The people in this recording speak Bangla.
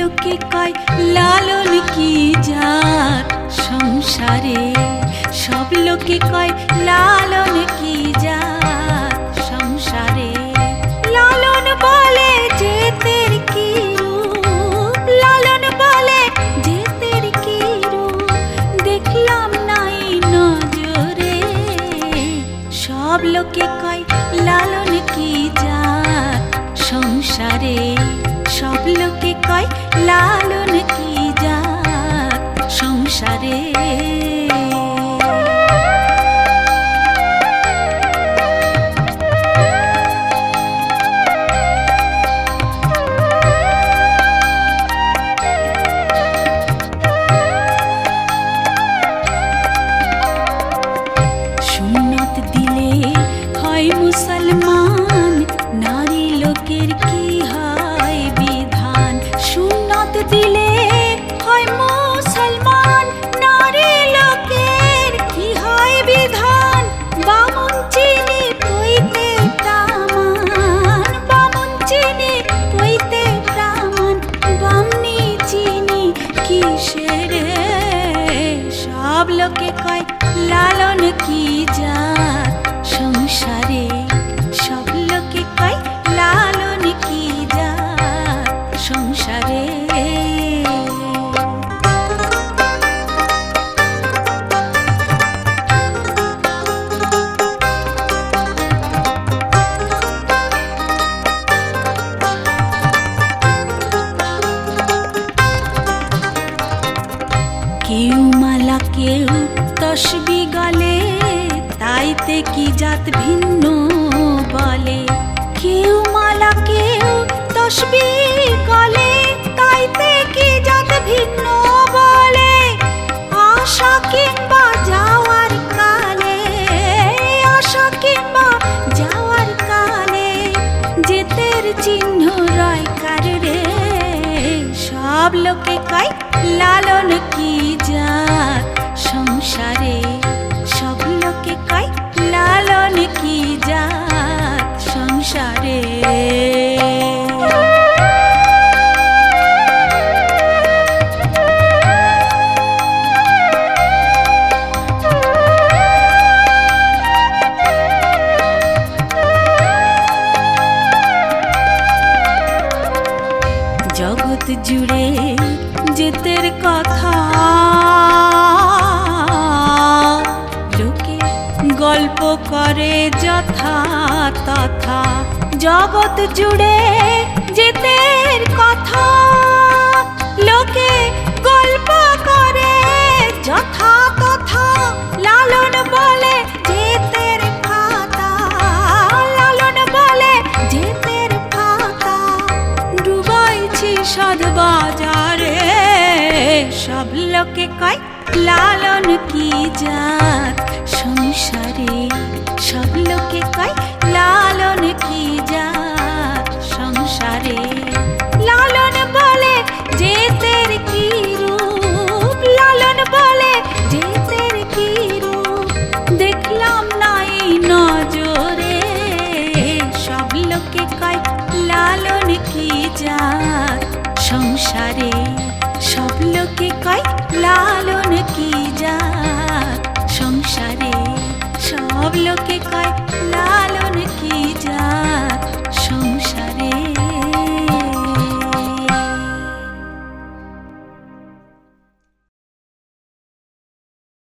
লোকে কয় লালন কি জাত সংসারে, সব লোকে কয় লালন কি জাত সংসারে। লালন বলে যেতের কি রূপ, লালন বলে যেতের কি রূপ, দেখলাম নাই নজরে। সব লোকে কয় লালন কি জাত সংসারে, সব লোকে কয় লালন কি জাত সংসারে। সুন্নত দিলে হয় মুসলমান, নারী লোকের কি হয় বিধান। সুন্নত দিলে হয় মুসলমান, নারী লোকের কি হয় বিধান। বামুন চিনি পইতে প্রামাণ, বামুন চিনি পইতে প্রামাণ, বামনি চিনি কিসের। সব লোকে কয় লালন কি জাত সংসারে, সব লোকে কয় লালন কি জাত সংসারে। কেউ মালা কেউ তসবি গলে, তাইতে কি জাত ভিন্ন বলে। কেউ মালা কেউ তসবি গলে, তাইতে কি জাত ভিন্ন বলে। আশা কিংবা যাওয়ার কালে, আশা কিংবা যাওয়ার কালে, যেতের চিহ্ন রয় কার রে। সব লোকে কয় লালন কি জাত সংসারে, সব লোকে কয় লালন কি জাত সংসারে। জগৎ জুড়ে যেতের কথা, লোকে গল্প করে যথা তথা। জগৎ জুড়ে যেতের কথা, লোকে গল্প করে যথা তথা। লালন বলে যেতের ফাতা, লালন বলে যেতের ফাতা, ডুবাইছি সাদ বাজারে। সব লোকে কয় লালন কি জাত সংসারে, সব লোকে কয় লালন কি জাত সংসারে। লালন বলে যেতের কি রূপ, লালন বলে যেতের কি রূপ, দেখলাম নাই নজরে। সব লোকে কয় লালন কি জাত সংসারে।